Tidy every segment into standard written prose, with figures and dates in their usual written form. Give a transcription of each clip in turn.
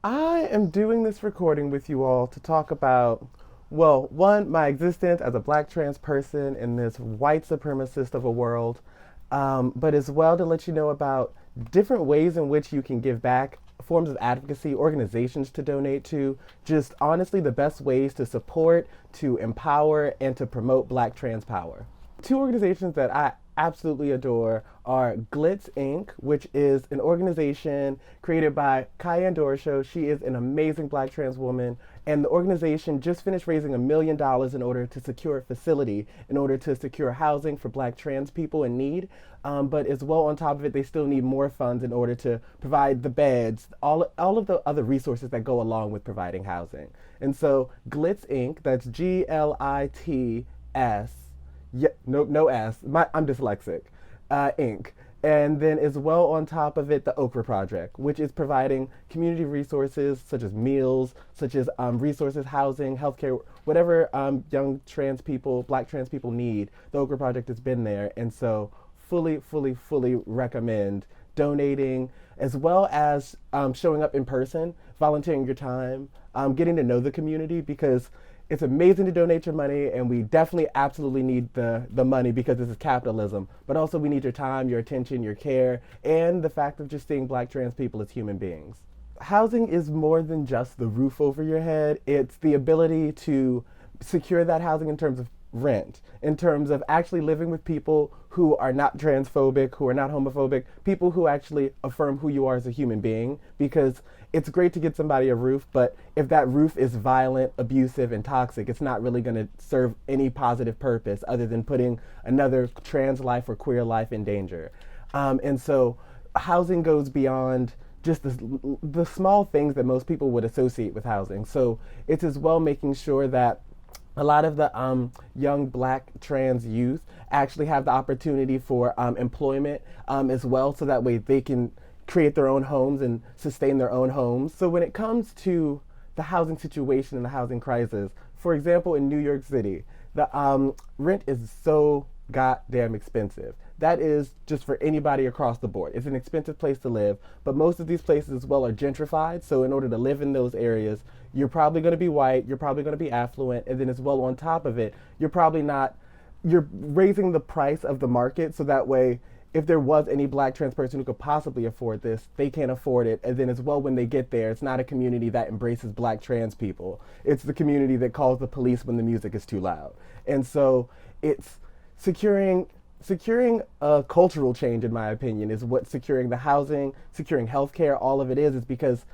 I am doing this recording with you all to talk about, well, one, my existence as a black trans person in this white supremacist of a world, but as well to let you know about different ways in which you can give back, forms of advocacy, organizations to donate to, just honestly the best ways to support, to empower, and to promote black trans power. Two organizations that I absolutely adore are Glitz Inc., which is an organization created by Kaya Dorsho. She is an amazing black trans woman, and the organization just finished raising $1 million in order to secure a facility, in order to secure housing for black trans people in need. But as well, on top of it, they still need more funds in order to provide the beds, all of the other resources that go along with providing housing. And so, Glitz Inc., that's GLITS, yeah, no S. I'm dyslexic. Inc. And then as well on top of it, the Okra Project, which is providing community resources such as meals, such as resources, housing, healthcare, whatever young trans people, black trans people need. The Okra Project has been there, and so fully recommend donating as well as showing up in person, volunteering your time, getting to know the community because it's amazing to donate your money, and we definitely absolutely need the money because this is capitalism. But also, we need your time, your attention, your care, and the fact of just seeing black trans people as human beings. Housing is more than just the roof over your head, it's the ability to secure that housing in terms of rent, in terms of actually living with people who are not transphobic, who are not homophobic, people who actually affirm who you are as a human being. Because it's great to get somebody a roof, but if that roof is violent, abusive, and toxic, it's not really going to serve any positive purpose other than putting another trans life or queer life in danger. And so housing goes beyond just the small things that most people would associate with housing. So it's as well making sure that a lot of the young black trans youth actually have the opportunity for employment as well, so that way they can create their own homes and sustain their own homes. So when it comes to the housing situation and the housing crisis, for example, in New York City, the rent is so goddamn expensive. That is just for anybody across the board. It's an expensive place to live, but most of these places as well are gentrified. So in order to live in those areas, you're probably going to be white, you're probably going to be affluent, and then as well on top of it, you're probably not, you're raising the price of the market so that way if there was any black trans person who could possibly afford this, they can't afford it. And then as well, when they get there, it's not a community that embraces black trans people. It's the community that calls the police when the music is too loud. And so it's securing a cultural change, in my opinion, is what securing the housing, securing healthcare, all of it is because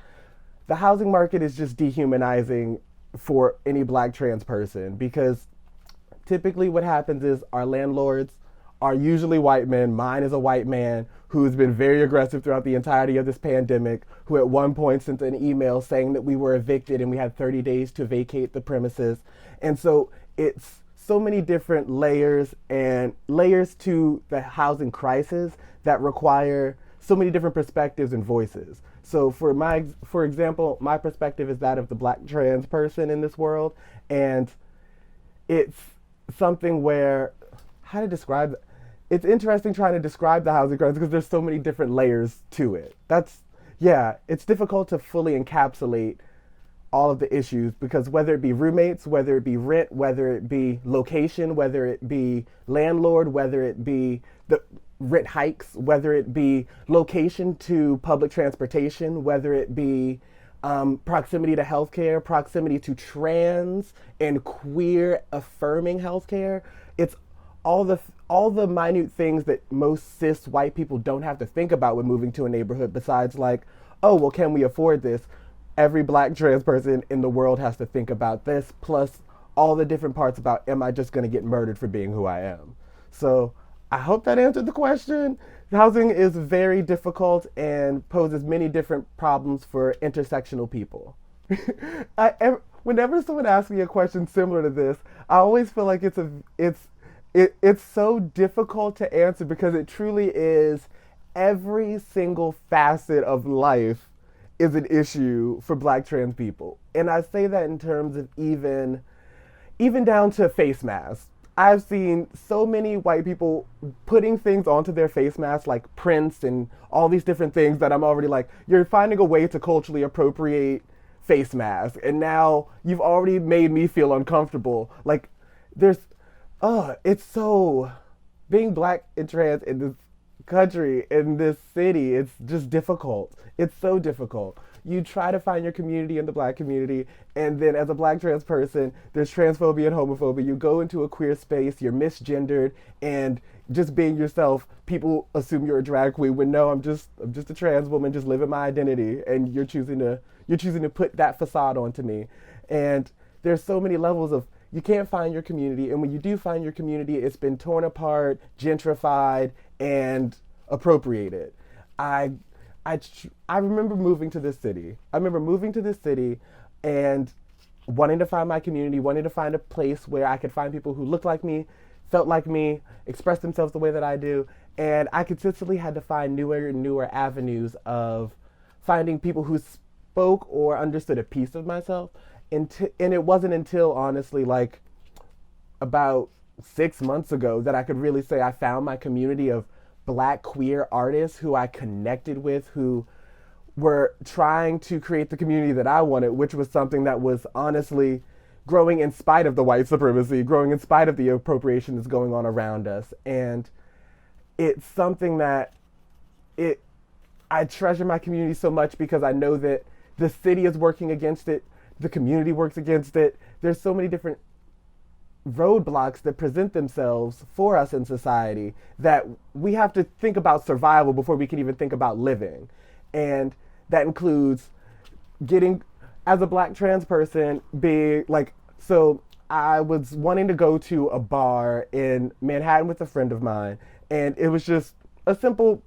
the housing market is just dehumanizing for any black trans person because typically what happens is our landlords are usually white men. Mine is a white man who's been very aggressive throughout the entirety of this pandemic, who at one point sent an email saying that we were evicted and we had 30 days to vacate the premises. And so it's so many different layers and layers to the housing crisis that require so many different perspectives and voices. So for example, my perspective is that of the black trans person in this world, and it's something where how to describe it's interesting trying to describe the housing crisis because there's so many different layers to it. Yeah, it's difficult to fully encapsulate all of the issues because whether it be roommates, whether it be rent, whether it be location, whether it be landlord, whether it be the rent hikes, whether it be location to public transportation, whether it be proximity to healthcare, proximity to trans and queer affirming healthcare. It's all the minute things that most cis white people don't have to think about when moving to a neighborhood besides like, oh, well, can we afford this? Every black trans person in the world has to think about this, plus all the different parts about, am I just going to get murdered for being who I am? So I hope that answered the question. Housing is very difficult and poses many different problems for intersectional people. Whenever someone asks me a question similar to this, I always feel like it's so difficult to answer because it truly is every single facet of life is an issue for black trans people. And I say that in terms of even down to face masks. I've seen so many white people putting things onto their face masks like prints and all these different things that I'm already like, you're finding a way to culturally appropriate face masks. And now you've already made me feel uncomfortable. Like, there's, it's so, being black and trans in this country, in this city, it's just difficult. It's so difficult. You try to find your community in the black community, and then as a black trans person, there's transphobia and homophobia. You go into a queer space, you're misgendered, and just being yourself, people assume you're a drag queen when no, I'm just a trans woman just living my identity, and you're choosing to put that facade onto me. And there's so many levels of, you can't find your community, and when you do find your community, it's been torn apart, gentrified, and appropriated. I I remember moving to this city. I remember moving to this city and wanting to find my community, wanting to find a place where I could find people who looked like me, felt like me, expressed themselves the way that I do. And I consistently had to find newer and newer avenues of finding people who spoke or understood a piece of myself. And it wasn't until, honestly, like about 6 months ago that I could really say I found my community of Black queer artists who I connected with, who were trying to create the community that I wanted, which was something that was honestly growing in spite of the white supremacy, growing in spite of the appropriation that's going on around us. And it's something that I treasure my community so much because I know that the city is working against it, the community works against it. There's so many different roadblocks that present themselves for us in society that we have to think about survival before we can even think about living. And that includes getting, as a Black trans person, being like, so I was wanting to go to a bar in Manhattan with a friend of mine, and it was just a simple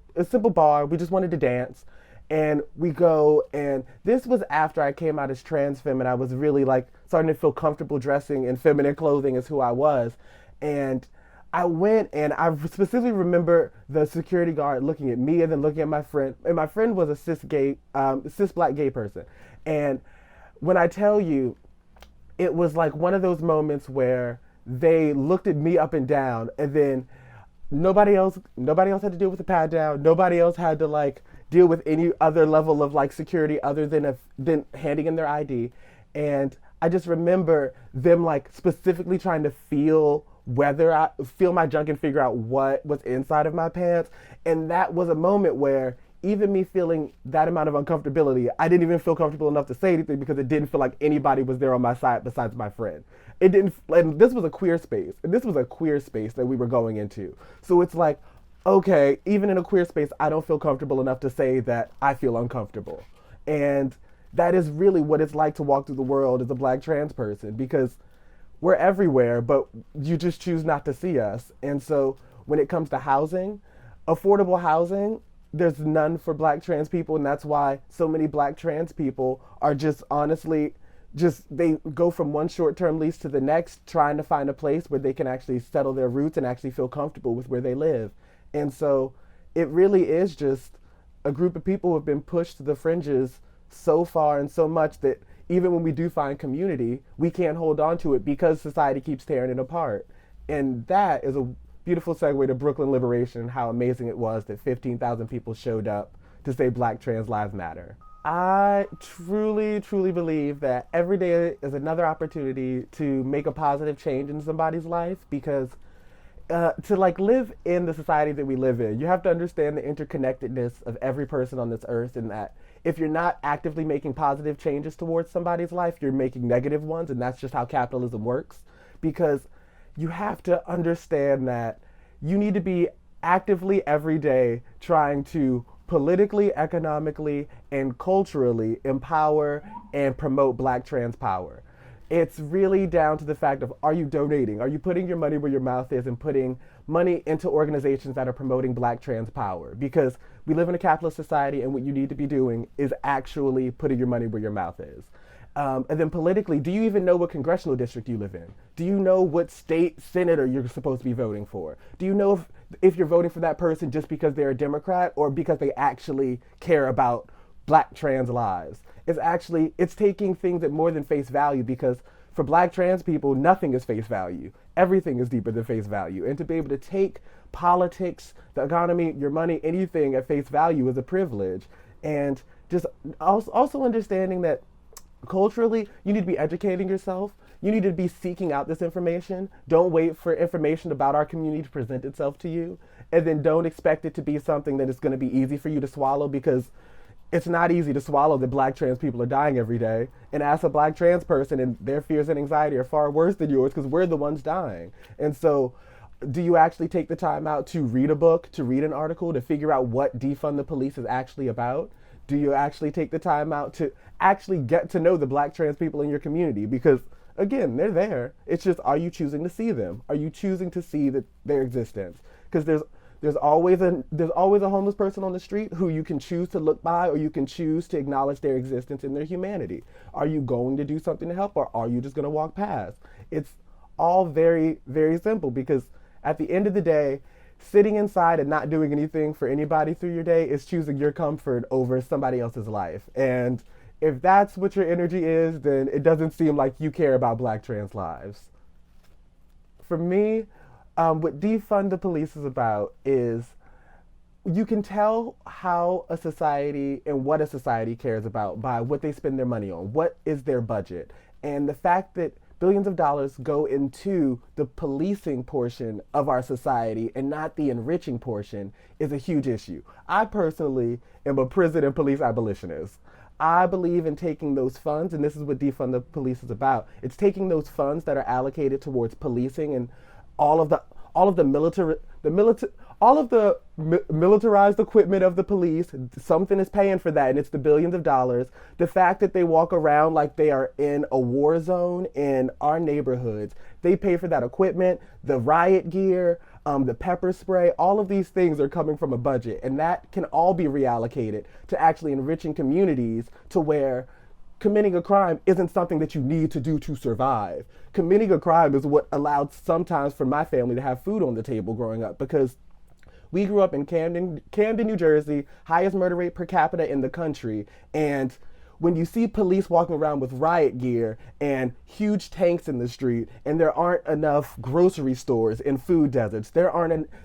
bar. We just wanted to dance. And we go, and this was after I came out as trans femme, and I was really like starting to feel comfortable dressing in feminine clothing as who I was. And I went, and I specifically remember the security guard looking at me and then looking at my friend. And my friend was a cis Black gay person. And when I tell you, it was like one of those moments where they looked at me up and down, and then nobody else had to deal with the pat down. Nobody else had to like deal with any other level of like security other than handing in their ID. And I just remember them like specifically trying to feel my junk and figure out what was inside of my pants. And that was a moment where even me feeling that amount of uncomfortability, I didn't even feel comfortable enough to say anything because it didn't feel like anybody was there on my side besides my friend. It didn't, and this was a queer space, that we were going into. So it's like, okay, even in a queer space, I don't feel comfortable enough to say that I feel uncomfortable. And that is really what it's like to walk through the world as a Black trans person, because we're everywhere, but you just choose not to see us. And so when it comes to housing, affordable housing, there's none for Black trans people. And that's why so many Black trans people are just honestly, they go from one short-term lease to the next, trying to find a place where they can actually settle their roots and actually feel comfortable with where they live. And so it really is just a group of people who have been pushed to the fringes so far and so much that even when we do find community, we can't hold on to it because society keeps tearing it apart. And that is a beautiful segue to Brooklyn Liberation, how amazing it was that 15,000 people showed up to say Black trans lives matter. I truly, truly believe that every day is another opportunity to make a positive change in somebody's life, because to like live in the society that we live in, you have to understand the interconnectedness of every person on this earth, and that if you're not actively making positive changes towards somebody's life, you're making negative ones, and that's just how capitalism works. Because you have to understand that you need to be actively every day trying to politically, economically, and culturally empower and promote Black trans power. It's really down to the fact of, are you donating? Are you putting your money where your mouth is and putting money into organizations that are promoting Black trans power? Because we live in a capitalist society, and what you need to be doing is actually putting your money where your mouth is. And then politically, do you even know what congressional district you live in? Do you know what state senator you're supposed to be voting for? Do you know if you're voting for that person just because they're a Democrat or because they actually care about Black trans lives? It's taking things at more than face value, because for black trans people, nothing is face value. Everything is deeper than face value. And to be able to take politics, the economy, your money, anything at face value is a privilege. And just also understanding that culturally, you need to be educating yourself. You need to be seeking out this information. Don't wait for information about our community to present itself to you. And then don't expect it to be something that is going to be easy for you to swallow, because it's not easy to swallow that black trans people are dying every day. And as a black trans person, and their fears and anxiety are far worse than yours because we're the ones dying. And so do you actually take the time out to read a book, to read an article, to figure out what Defund the Police is actually about? Do you actually take the time out to actually get to know the black trans people in your community? Because again, they're there. It's just, are you choosing to see them? Are you choosing to see their existence? Because there's always a homeless person on the street who you can choose to look by, or you can choose to acknowledge their existence and their humanity. Are you going to do something to help, or are you just going to walk past? It's all very, very simple, because at the end of the day, sitting inside and not doing anything for anybody through your day is choosing your comfort over somebody else's life. And if that's what your energy is, then it doesn't seem like you care about black trans lives. For me, what Defund the Police is about is, you can tell how a society and what a society cares about by what they spend their money on. What is their budget? And the fact that billions of dollars go into the policing portion of our society and not the enriching portion is a huge issue. I personally am a prison and police abolitionist. I believe in taking those funds, and this is what Defund the Police is about. It's taking those funds that are allocated towards policing and all of the militarized equipment of the police. Something is paying for that, and it's the billions of dollars. The fact that they walk around like they are in a war zone in our neighborhoods, they pay for that equipment, the riot gear, the pepper spray. All of these things are coming from a budget, and that can all be reallocated to actually enriching communities to where committing a crime isn't something that you need to do to survive. Committing a crime is what allowed sometimes for my family to have food on the table growing up, because we grew up in Camden, New Jersey, highest murder rate per capita in the country. And when you see police walking around with riot gear and huge tanks in the street, and there aren't enough grocery stores in food deserts, there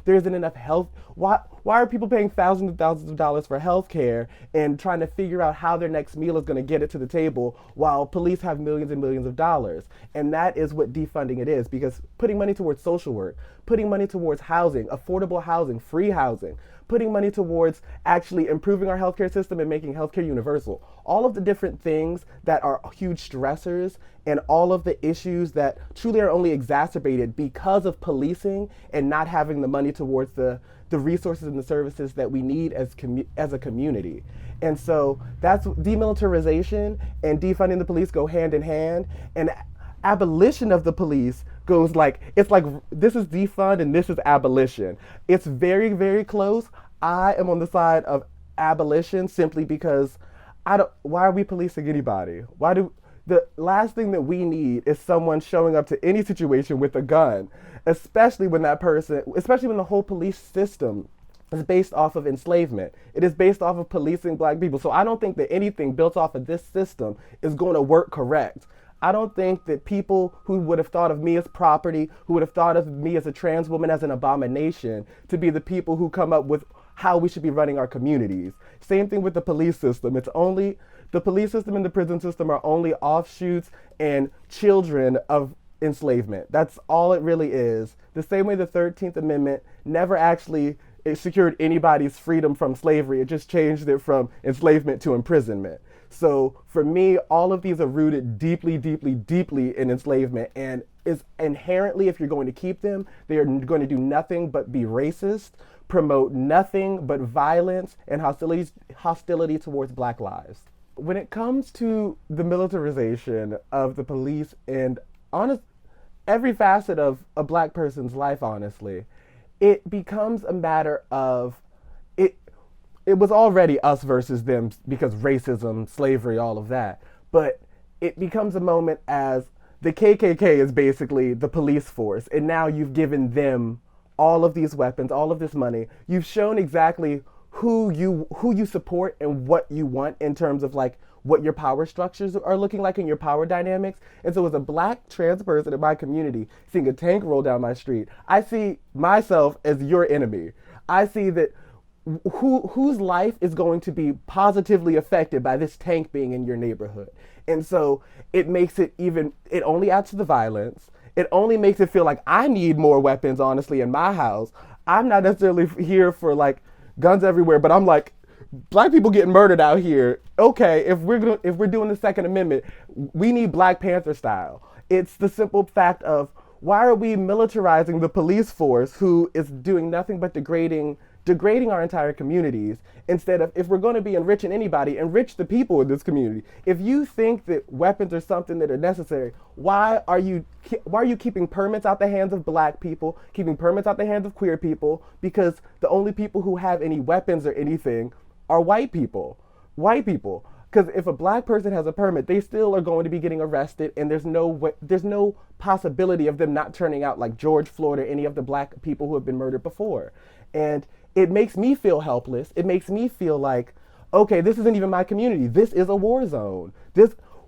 isn't enough health. Why are people paying thousands and thousands of dollars for health care and trying to figure out how their next meal is going to get it to the table while police have millions and millions of dollars? And that is what defunding it is, because putting money towards social work, putting money towards housing, affordable housing, free housing, putting money towards actually improving our healthcare system and making healthcare universal. All of the different things that are huge stressors, and all of the issues that truly are only exacerbated because of policing and not having the money towards the resources and the services that we need as a community. And so that's demilitarization and defunding the police go hand in hand. And abolition of the police goes like, it's like, this is defund and this is abolition. It's very, very close. I am on the side of abolition simply because why are we policing anybody? The last thing that we need is someone showing up to any situation with a gun, especially when the whole police system is based off of enslavement. It is based off of policing black people. So I don't think that anything built off of this system is going to work correct. I don't think that people who would have thought of me as property, who would have thought of me as a trans woman as an abomination, to be the people who come up with how we should be running our communities. Same thing with the police system. The police system and the prison system are only offshoots and children of enslavement. That's all it really is. The same way the 13th Amendment never actually secured anybody's freedom from slavery. It just changed it from enslavement to imprisonment. So for me, all of these are rooted deeply, deeply, deeply in enslavement, and is inherently, if you're going to keep them, they are going to do nothing but be racist, promote nothing but violence and hostility towards black lives. When it comes to the militarization of the police and every facet of a black person's life, honestly, it becomes a matter of it was already us versus them because racism, slavery, all of that. But it becomes a moment as the KKK is basically the police force, and now you've given them all of these weapons, all of this money. You've shown exactly who you support and what you want in terms of like what your power structures are looking like and your power dynamics. And so as a black trans person in my community, seeing a tank roll down my street, I see myself as your enemy. I see that whose life is going to be positively affected by this tank being in your neighborhood. And so it makes it even, it only adds to the violence. It only makes it feel like I need more weapons, honestly, in my house. I'm not necessarily here for like guns everywhere, but I'm like, black people getting murdered out here. Okay, if we're doing the Second Amendment, we need Black Panther style. It's the simple fact of, why are we militarizing the police force who is doing nothing but degrading our entire communities, instead of, if we're going to be enriching anybody, enrich the people in this community. If you think that weapons are something that are necessary, why are you keeping permits out the hands of black people, keeping permits out the hands of queer people? Because the only people who have any weapons or anything are white people. White people. Because if a black person has a permit, they still are going to be getting arrested, and there's no possibility of them not turning out like George Floyd or any of the black people who have been murdered before. And it makes me feel helpless. It makes me feel like, okay, this isn't even my community. This is a war zone.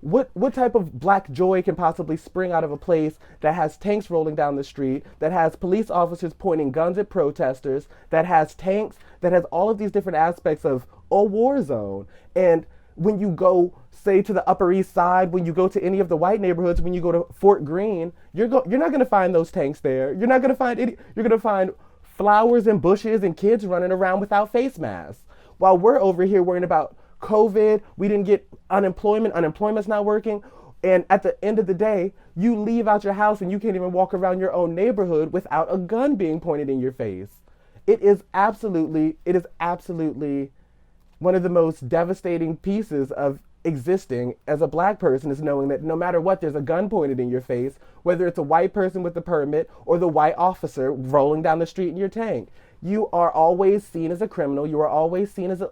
What type of black joy can possibly spring out of a place that has tanks rolling down the street, that has police officers pointing guns at protesters, that has tanks, that has all of these different aspects of a war zone? And when you go, say, to the Upper East Side, when you go to any of the white neighborhoods, when you go to Fort Greene, you're not going to find those tanks there. You're not going to find any. You're going to find flowers and bushes and kids running around without face masks. While we're over here worrying about COVID, we didn't get unemployment. Unemployment's not working. And at the end of the day, you leave out your house and you can't even walk around your own neighborhood without a gun being pointed in your face. It is absolutely one of the most devastating pieces of existing as a black person, is knowing that no matter what, there's a gun pointed in your face, whether it's a white person with a permit or the white officer rolling down the street in your tank. You are always seen as a criminal. You are always seen as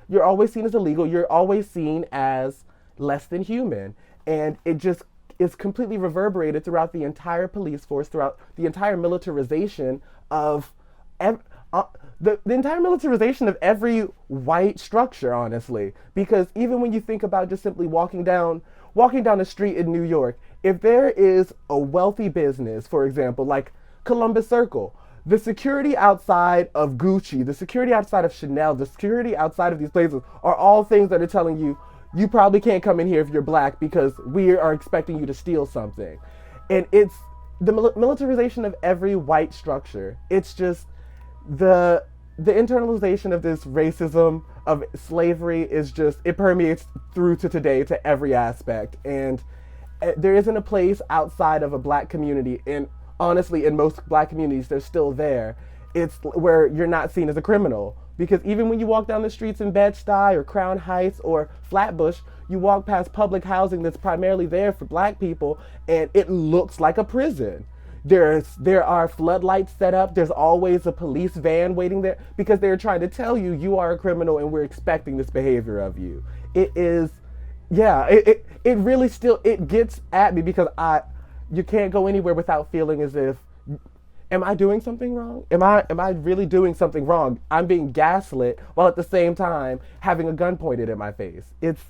illegal. You're always seen as less than human. And it just is completely reverberated throughout the entire police force, throughout the entire militarization of the entire militarization of every white structure, honestly. Because even when you think about just simply walking down the street in New York, if there is a wealthy business, for example, like Columbus Circle, the security outside of Gucci, the security outside of Chanel, the security outside of these places are all things that are telling you, you probably can't come in here if you're black because we are expecting you to steal something. And it's the militarization of every white structure. It's just the internalization of this racism, of slavery, is just, it permeates through to today, to every aspect. And there isn't a place outside of a black community, and honestly, in most black communities, they're still there. It's where you're not seen as a criminal. Because even when you walk down the streets in Bed-Stuy or Crown Heights or Flatbush, you walk past public housing that's primarily there for black people, and it looks like a prison. There are floodlights set up. There's always a police van waiting there because they're trying to tell you you are a criminal and we're expecting this behavior of you. It is, yeah, it really still, it gets at me because you can't go anywhere without feeling as if, am I doing something wrong? Am I really doing something wrong? I'm being gaslit while at the same time having a gun pointed at my face. It's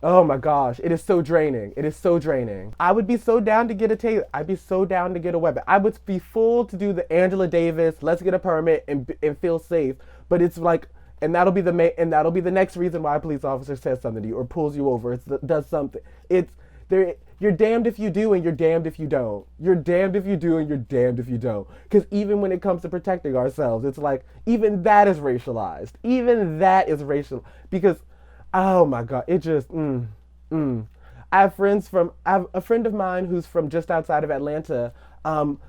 oh my gosh, it is so draining. It is so draining. I would be so down to get a taser. I'd be so down to get a weapon. I would be full to do the Angela Davis, let's get a permit and feel safe. But it's like, and that'll be the next reason why a police officer says something to you or pulls you over, does something. It's there. You're damned if you do and you're damned if you don't. You're damned if you do and you're damned if you don't. Because even when it comes to protecting ourselves, it's like, even that is racialized. Even that is racial. Because, oh my God, it just, I have a friend of mine who's from just outside of Atlanta.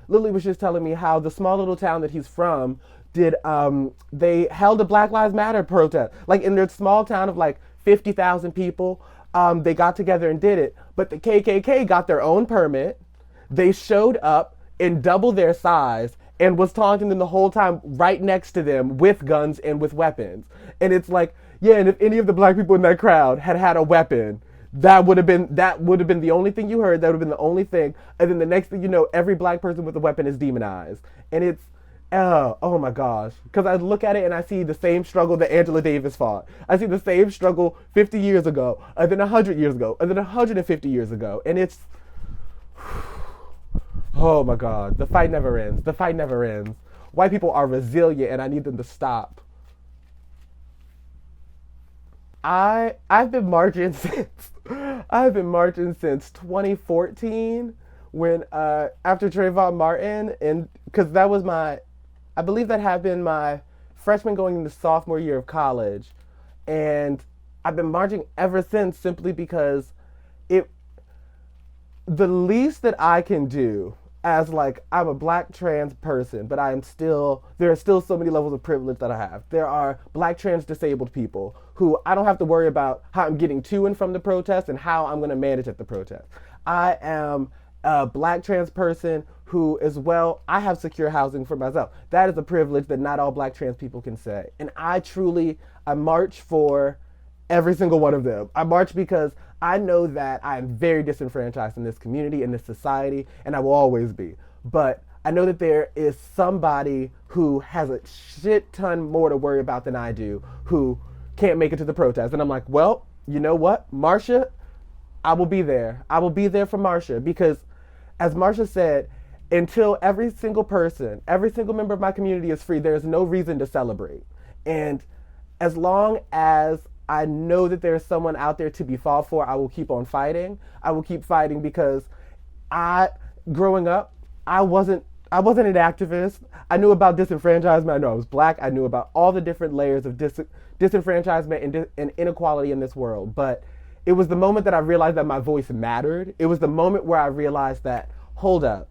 Lily was just telling me how the small little town that he's from they held a Black Lives Matter protest. Like in their small town of like 50,000 people, they got together and did it. But the KKK got their own permit. They showed up in double their size and was taunting them the whole time right next to them with guns and with weapons. And it's like, yeah, and if any of the black people in that crowd had a weapon, that would have been the only thing you heard. That would have been the only thing. And then the next thing you know, every black person with a weapon is demonized. And Oh my gosh. Because I look at it and I see the same struggle that Angela Davis fought. I see the same struggle 50 years ago, and then 100 years ago, and then 150 years ago. And it's, oh my God. The fight never ends. The fight never ends. White people are resilient and I need them to stop. I've been marching since I've been marching since 2014 when after Trayvon Martin, and because that was my, I believe that happened my freshman going into sophomore year of college, and I've been marching ever since simply because it the least that I can do as like I'm a black trans person, but I am still there are still so many levels of privilege that I have. There are black trans disabled people who I don't have to worry about how I'm getting to and from the protest and how I'm going to manage at the protest. I am a black trans person who as well I have secure housing for myself. That is a privilege that not all black trans people can say. And I march for every single one of them. I march because I know that I am very disenfranchised in this community, in this society, and I will always be. But I know that there is somebody who has a shit ton more to worry about than I do, who can't make it to the protest. And I'm like, well, you know what, Marsha, I will be there. I will be there for Marsha because, as Marsha said, until every single person, every single member of my community is free, there is no reason to celebrate. And as long as I know that there's someone out there to be fought for, I will keep on fighting. I will keep fighting because growing up, I wasn't an activist. I knew about disenfranchisement. I knew I was black. I knew about all the different layers of disenfranchisement and inequality in this world. But it was the moment that I realized that my voice mattered. It was the moment where I realized that, hold up.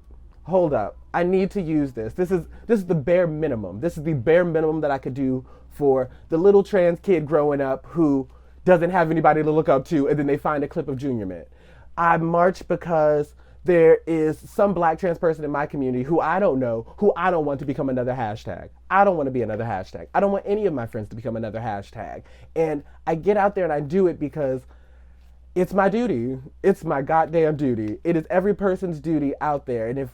I need to use this. This is the bare minimum. This is the bare minimum that I could do for the little trans kid growing up who doesn't have anybody to look up to, and then they find a clip of Junior Mintt. I march because there is some black trans person in my community who I don't know, who I don't want to become another hashtag. I don't want to be another hashtag. I don't want any of my friends to become another hashtag. And I get out there and I do it because it's my duty. It's my goddamn duty. It is every person's duty out there. And if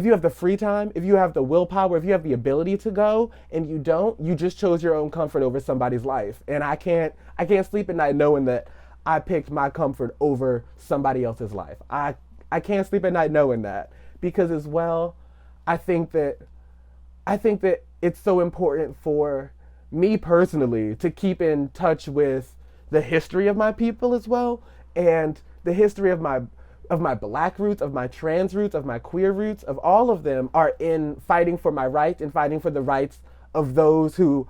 you have the free time, if you have the willpower, if you have the ability to go and you don't, you just chose your own comfort over somebody's life. And I can't sleep at night knowing that I picked my comfort over somebody else's life. I can't sleep at night knowing that because as well, I think that it's so important for me personally to keep in touch with the history of my people as well, and the history of my black roots, of my trans roots, of my queer roots, of all of them are in fighting for my rights and fighting for the rights of those whose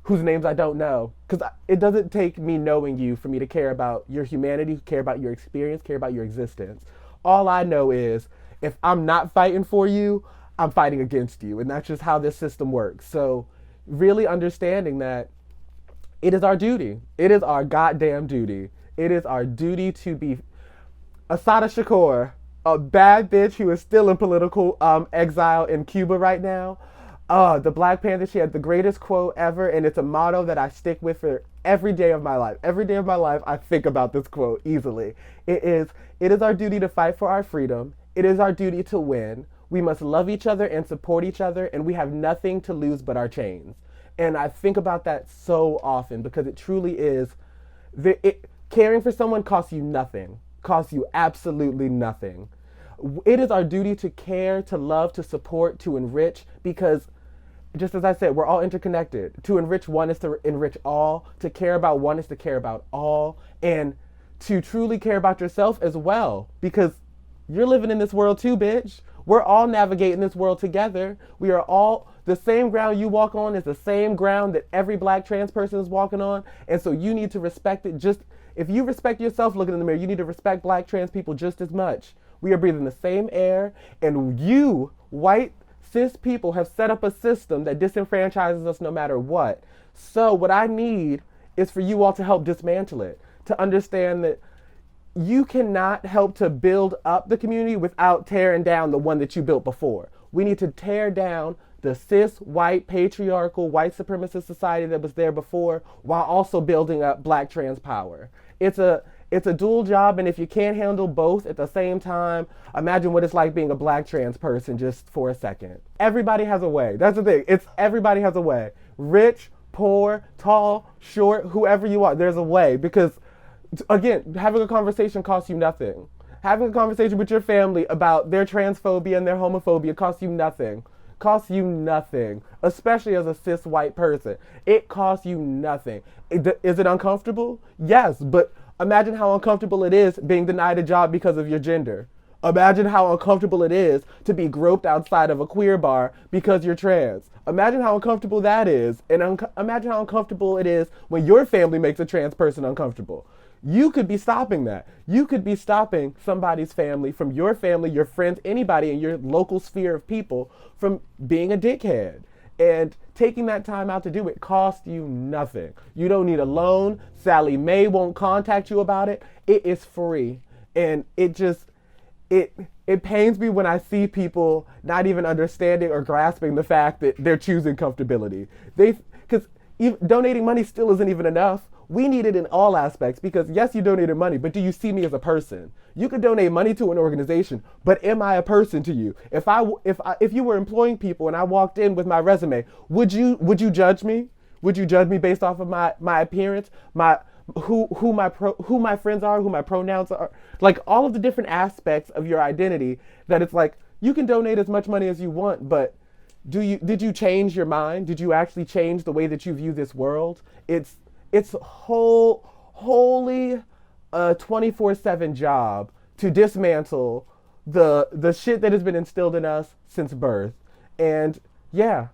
names I don't know. Because it doesn't take me knowing you for me to care about your humanity, care about your experience, care about your existence. All I know is if I'm not fighting for you, I'm fighting against you. And that's just how this system works. So really understanding that it is our duty. It is our goddamn duty. It is our duty to be Asada Shakur, a bad bitch who is still in political exile in Cuba right now. The Black Panther, she had the greatest quote ever, and it's a motto that I stick with for every day of my life. Every day of my life, I think about this quote easily. It is our duty to fight for our freedom. It is our duty to win. We must love each other and support each other, and we have nothing to lose but our chains. And I think about that so often because it truly is, caring for someone costs you nothing. Costs you absolutely nothing. It is our duty to care, to love, to support, to enrich, because just as I said, we're all interconnected. To enrich one is to enrich all. To care about one is to care about all. And to truly care about yourself as well, because you're living in this world too, bitch. We're all navigating this world together. We are all, the same ground you walk on is the same ground that every black trans person is walking on. And so you need to respect it. Just if you respect yourself looking in the mirror, you need to respect black trans people just as much. We are breathing the same air, and you, white, cis people, have set up a system that disenfranchises us no matter what. So what I need is for you all to help dismantle it, to understand that you cannot help to build up the community without tearing down the one that you built before. We need to tear down the cis, white, patriarchal, white supremacist society that was there before, while also building up black trans power. It's It's a dual job, and if you can't handle both at the same time, imagine what it's like being a black trans person just for a second. Everybody has a way. That's the thing. It's everybody has a way. Rich, poor, tall, short, whoever you are, there's a way. Because, again, having a conversation costs you nothing. Having a conversation with your family about their transphobia and their homophobia costs you nothing. Costs you nothing, especially as a cis white person. It costs you nothing. Is it uncomfortable? Yes, but imagine how uncomfortable it is being denied a job because of your gender. Imagine how uncomfortable it is to be groped outside of a queer bar because you're trans. Imagine how uncomfortable that is, and imagine how uncomfortable it is when your family makes a trans person uncomfortable. You could be stopping that. You could be stopping somebody's family, from your family, your friends, anybody in your local sphere of people from being a dickhead. And taking that time out to do it costs you nothing. You don't need a loan. Sally Mae won't contact you about it. It is free. And it pains me when I see people not even understanding or grasping the fact that they're choosing comfortability. Because donating money still isn't even enough. We need it in all aspects, because yes, you donated money, but do you see me as a person? You could donate money to an organization, but am I a person to you? If you were employing people and I walked in with my resume, would you judge me? Would you judge me based off of my appearance, who my friends are, who my pronouns are, like all of the different aspects of your identity? That it's like, you can donate as much money as you want, but did you change your mind? Did you actually change the way that you view this world? It's wholly a 24/7 job to dismantle the shit that has been instilled in us since birth. And yeah,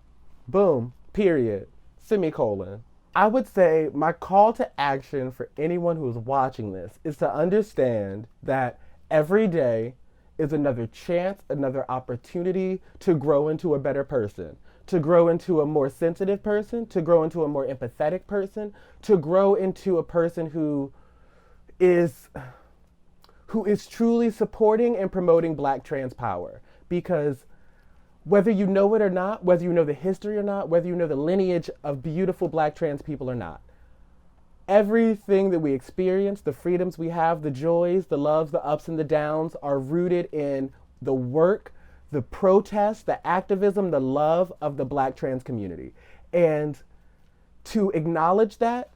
boom, period, semicolon. I would say my call to action for anyone who is watching this is to understand that every day is another chance, another opportunity to grow into a better person, to grow into a more sensitive person, to grow into a more empathetic person, to grow into a person who is truly supporting and promoting Black trans power. Because whether you know it or not, whether you know the history or not, whether you know the lineage of beautiful Black trans people or not, everything that we experience, the freedoms we have, the joys, the loves, the ups and the downs, are rooted in the work, the protest, the activism, the love of the Black trans community. And to acknowledge that,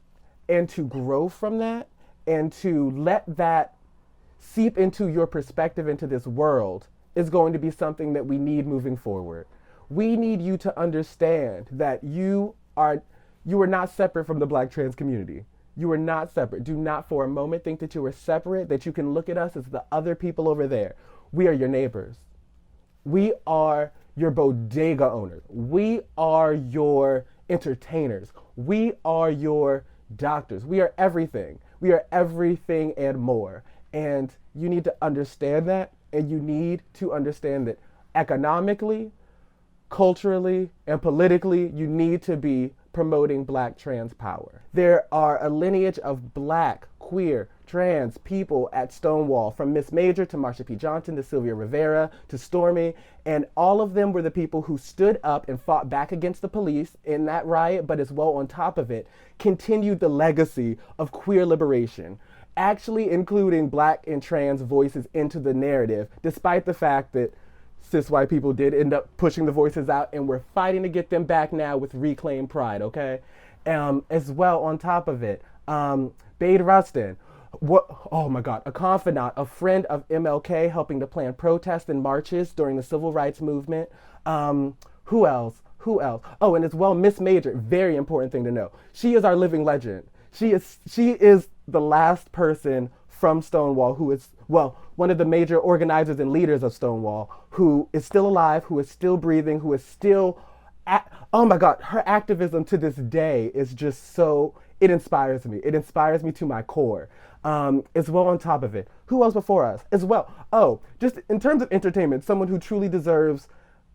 and to grow from that, and to let that seep into your perspective into this world is going to be something that we need moving forward. We need you to understand that you are not separate from the Black trans community. You are not separate. Do not for a moment think that you are separate, that you can look at us as the other people over there. We are your neighbors. We are your bodega owners. We are your entertainers. We are your doctors. We are everything. We are everything and more. And you need to understand that, and you need to understand that economically, culturally, and politically, you need to be promoting Black trans power. There are a lineage of Black, queer, trans people at Stonewall, from Miss Major to Marsha P. Johnson to Sylvia Rivera to Stormy, and all of them were the people who stood up and fought back against the police in that riot, but as well on top of it, continued the legacy of queer liberation, actually including Black and trans voices into the narrative, despite the fact that cis white people did end up pushing the voices out, and we're fighting to get them back now with Reclaim Pride, okay? As well, on top of it, Bade Rustin, oh my God, a confidant, a friend of MLK, helping to plan protests and marches during the civil rights movement. Who else? Oh, and as well, Miss Major, very important thing to know. She is our living legend. She is the last person from Stonewall who is, well, one of the major organizers and leaders of Stonewall, who is still alive, who is still breathing, who is still, oh my God, her activism to this day is just so, it inspires me. It inspires me to my core. As well, on top of it, who else before us? As well, oh, just in terms of entertainment, someone who truly deserves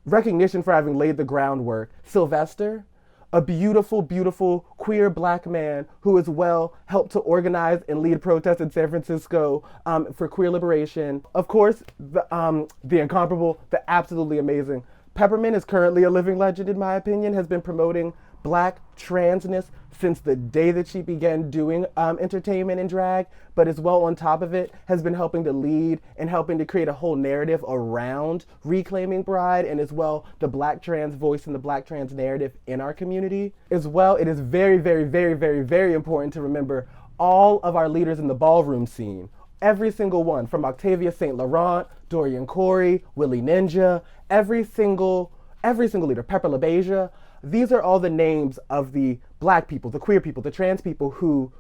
recognition for having laid the groundwork, Sylvester, a beautiful, beautiful queer Black man who as well helped to organize and lead protests in San Francisco for queer liberation. Of course, the incomparable, the absolutely amazing Peppermint is currently a living legend, in my opinion, has been promoting Black transness since the day that she began doing entertainment and drag, but as well on top of it has been helping to lead and helping to create a whole narrative around reclaiming pride and as well the Black trans voice and the Black trans narrative in our community. As well, it is very, very, very, very, very important to remember all of our leaders in the ballroom scene. Every single one, from Octavia St. Laurent, Dorian Corey, Willie Ninja, every single leader, Pepper LaBeija. These are all the names of the Black people, the queer people, the trans people who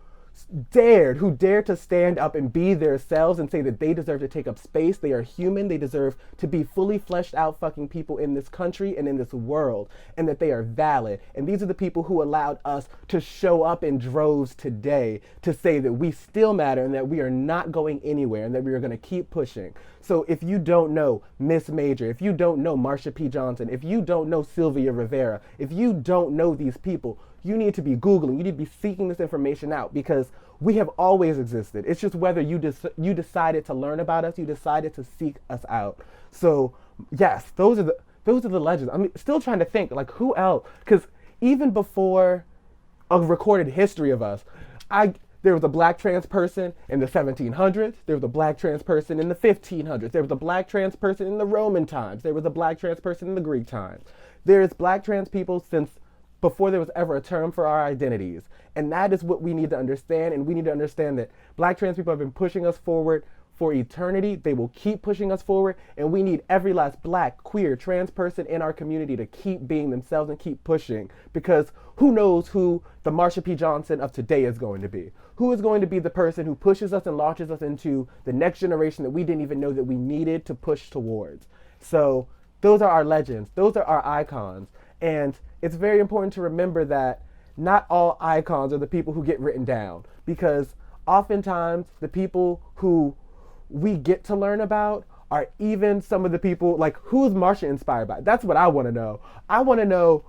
dared to stand up and be themselves and say that they deserve to take up space. They are human. They deserve to be fully fleshed out fucking people in this country and in this world, and that they are valid. And these are the people who allowed us to show up in droves today to say that we still matter and that we are not going anywhere and that we are going to keep pushing. So if you don't know Miss Major, if you don't know Marsha P. Johnson, if you don't know Sylvia Rivera, if you don't know these people, you need to be Googling, you need to be seeking this information out because we have always existed. It's just whether you decided to learn about us, you decided to seek us out. So yes, those are the legends. I'm still trying to think like who else, because even before a recorded history of us, there was a Black trans person in the 1700s. There was a Black trans person in the 1500s. There was a Black trans person in the Roman times. There was a Black trans person in the Greek times. There's Black trans people since before there was ever a term for our identities. And that is what we need to understand. And we need to understand that Black trans people have been pushing us forward for eternity. They will keep pushing us forward. And we need every last Black, queer, trans person in our community to keep being themselves and keep pushing. Because who knows who the Marsha P. Johnson of today is going to be? Who is going to be the person who pushes us and launches us into the next generation that we didn't even know that we needed to push towards? So those are our legends. Those are our icons. And it's very important to remember that not all icons are the people who get written down, because oftentimes the people who we get to learn about are even some of the people, like, who's Marsha inspired by? That's what I want to know. I want to know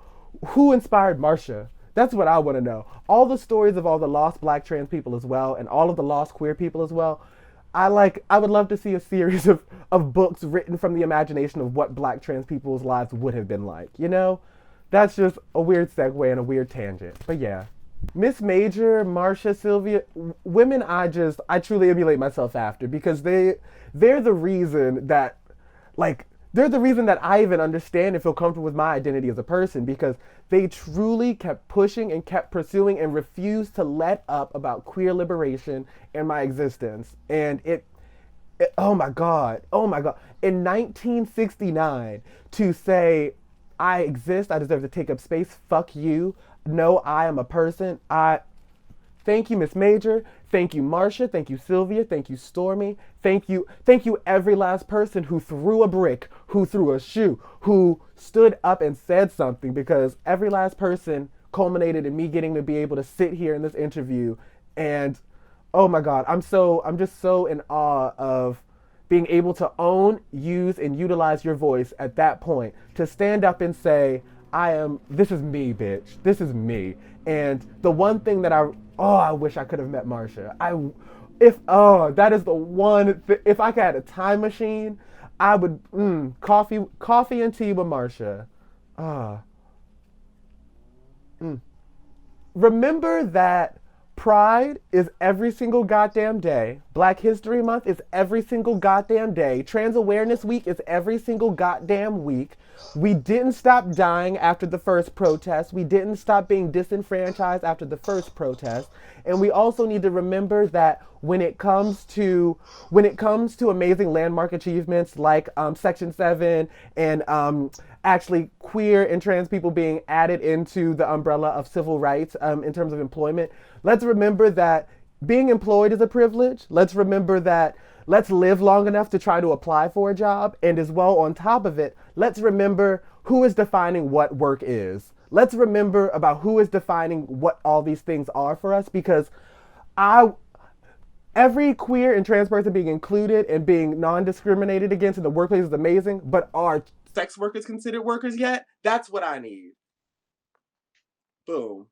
who inspired Marsha. That's what I want to know. All the stories of all the lost Black trans people as well, and all of the lost queer people as well. I would love to see a series of books written from the imagination of what Black trans people's lives would have been like, you know? That's just a weird segue and a weird tangent. But yeah. Miss Major, Marsha, Sylvia, women I truly emulate myself after, because they're the reason that, like, they're the reason that I even understand and feel comfortable with my identity as a person, because they truly kept pushing and kept pursuing and refused to let up about queer liberation and my existence. And it oh my God. In 1969, to say, I exist, I deserve to take up space, fuck you. No, I am a person. Thank you, Miss Major. Thank you, Marsha. Thank you, Sylvia. Thank you, Stormy. Thank you every last person who threw a brick, who threw a shoe, who stood up and said something, because every last person culminated in me getting to be able to sit here in this interview. And oh my God, I'm just so in awe of being able to own, use, and utilize your voice at that point to stand up and say, this is me, bitch. This is me. And the one thing that I wish I could have met Marsha. That is the one, if I had a time machine, I would, coffee and tea with Marsha. Remember that Pride is every single goddamn day. Black History Month is every single goddamn day. Trans Awareness Week is every single goddamn week. We didn't stop dying after the first protest. We didn't stop being disenfranchised after the first protest. And we also need to remember that when it comes to amazing landmark achievements like Section 7 and actually queer and trans people being added into the umbrella of civil rights in terms of employment, let's remember that being employed is a privilege. Let's remember that let's live long enough to try to apply for a job. And as well, on top of it, let's remember who is defining what work is. Let's remember about who is defining what all these things are for us, because every queer and trans person being included and being non-discriminated against in the workplace is amazing, but are sex workers considered workers yet? That's what I need. Boom.